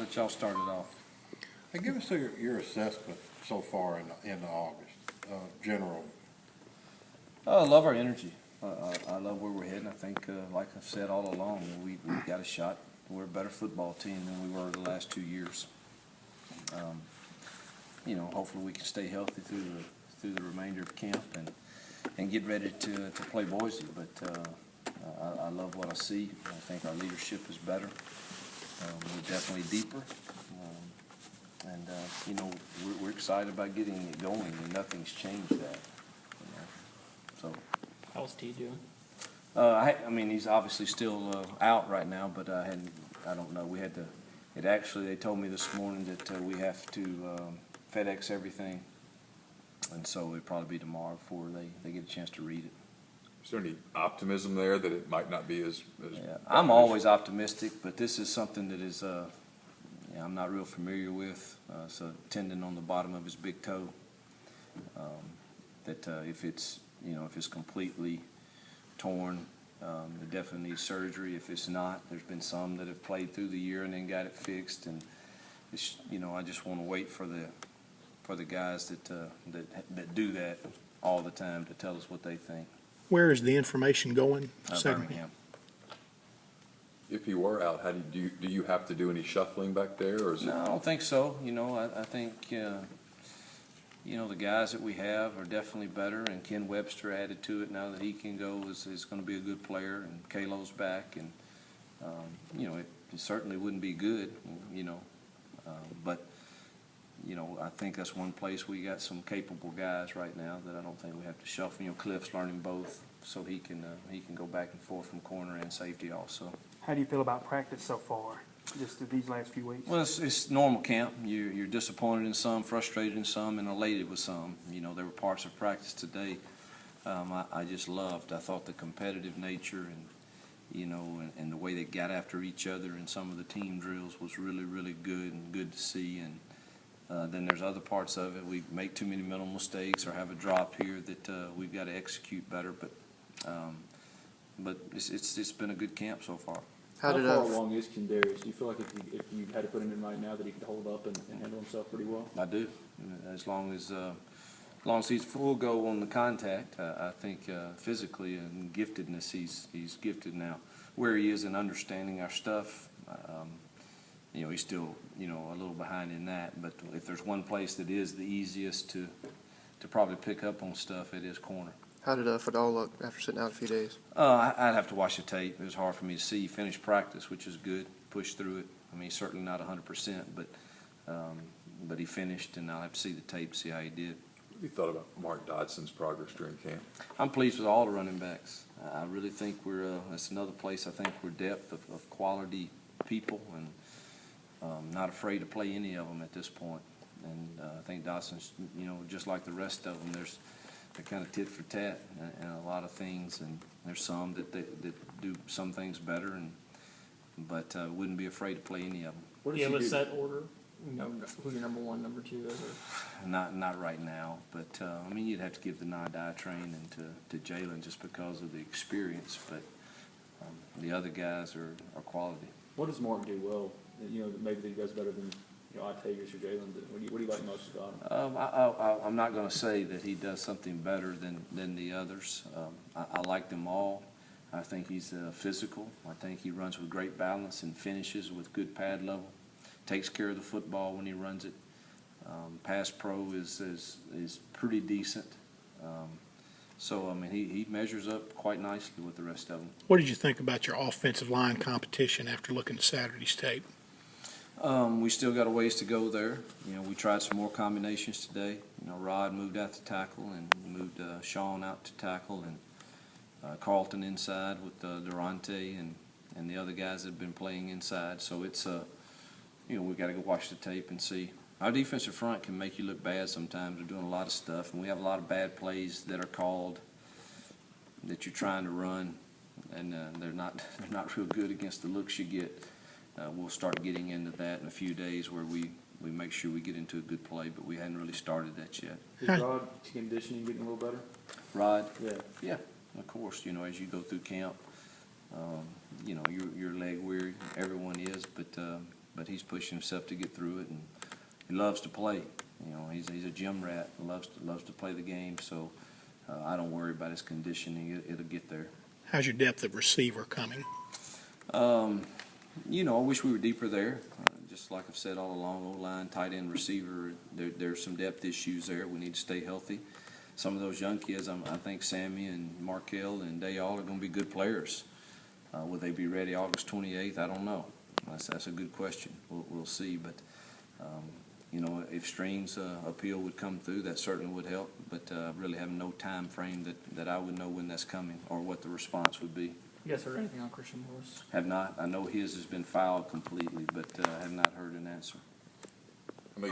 let y'all start it off. Hey, give us your assessment so far in August, general. I love our energy. I love where we're heading. I think, like I've said all along, we got a shot. We're a better football team than we were the last 2 years. Hopefully we can stay healthy through the remainder of camp and get ready to play Boise. But I love what I see. I think our leadership is better. We're definitely deeper. We're excited about getting it going, and nothing's changed that. So. How's T doing? He's obviously still out right now, but I don't know. They told me this morning that we have to FedEx everything, and so it'll probably be tomorrow before they get a chance to read it. Is there any optimism there that it might not be as Yeah, I'm always optimistic, but this is something that is I'm not real familiar with. It's a tendon on the bottom of his big toe. If it's completely torn, it definitely needs surgery. If it's not, there's been some that have played through the year and then got it fixed. And I just want to wait for the guys that do that all the time to tell us what they think. Where is the information going? Birmingham. if he were out, how do you have to do any shuffling back there, or is it? No, I don't think so. I think the guys that we have are definitely better, and Ken Webster added to it now that he can go is going to be a good player, and Kalo's back, and it certainly wouldn't be good, but I think that's one place we got some capable guys right now that I don't think we have to shuffle. Cliff's learning both, so he can go back and forth from corner and safety also. How do you feel about practice so far, just these last few weeks? Well, it's normal camp. You're disappointed in some, frustrated in some, and elated with some. There were parts of practice today I just loved. I thought the competitive nature and the way they got after each other in some of the team drills was really, really good and good to see. And then there's other parts of it. We make too many mental mistakes or have a drop here that we've got to execute better. But it's been a good camp so far. How far along is Kendarius? Do you feel like if you had to put him in right now that he could hold up and handle himself pretty well? I do. As long as he's full go on the contact, I think physically and giftedness, he's gifted now. Where he is in understanding our stuff, he's still a little behind in that. But if there's one place that is the easiest to probably pick up on stuff, it is corner. How did Fadal look after sitting out a few days? I'd have to watch the tape. It was hard for me to see. He finished practice, which is good. Pushed through it. He's certainly not 100%, but he finished, and I'll have to see the tape, see how he did. What have you thought about Mark Dodson's progress during camp? I'm pleased with all the running backs. I really think that's another place I think we're depth of quality people, and not afraid to play any of them at this point. And I think Dodson's, just like the rest of them, they're kind of tit for tat and a lot of things, and there's some that do some things better, but wouldn't be afraid to play any of them. What Do you have a do? set order? Who your number one, number two is? Not right now, but you'd have to give the nod-eye training to Jalen just because of the experience, but the other guys are quality. What does Mark do well? Maybe that he does better than Octavius or Jalen do. What do you like most about him? I'm not going to say that he does something better than the others. I like them all. I think he's physical. I think he runs with great balance and finishes with good pad level. Takes care of the football when he runs it. Pass pro is pretty decent. He measures up quite nicely with the rest of them. What did you think about your offensive line competition after looking at Saturday's tape? We still got a ways to go there. We tried some more combinations today. Rod moved out to tackle and moved Sean out to tackle, and Carlton inside with Durante and the other guys that have been playing inside. So it's we've got to go watch the tape and see. Our defensive front can make you look bad sometimes. They're doing a lot of stuff, and we have a lot of bad plays that are called that you're trying to run, and they're not real good against the looks you get. We'll start getting into that in a few days where we make sure we get into a good play, but we hadn't really started that yet. Is Rod conditioning getting a little better? Rod? Yeah. Yeah, of course. As you go through camp, your leg weary. Everyone is, but but he's pushing himself to get through it, and he loves to play. You know, he's a gym rat, loves to play the game, so I don't worry about his conditioning. It'll get there. How's your depth of receiver coming? You know, I wish we were deeper there. Just like I've said all along, O-line, tight end, receiver, there's some depth issues there. We need to stay healthy. Some of those young kids, I think Sammy and Markel and Dayall are going to be good players. Will they be ready August 28th? I don't know. That's a good question. We'll see. But, you know, if Stream's appeal would come through, that certainly would help. But really have no time frame that I would know when that's coming or what the response would be. You guys heard anything on Christian Morris? Have not. I know his has been filed completely, but have not heard an answer.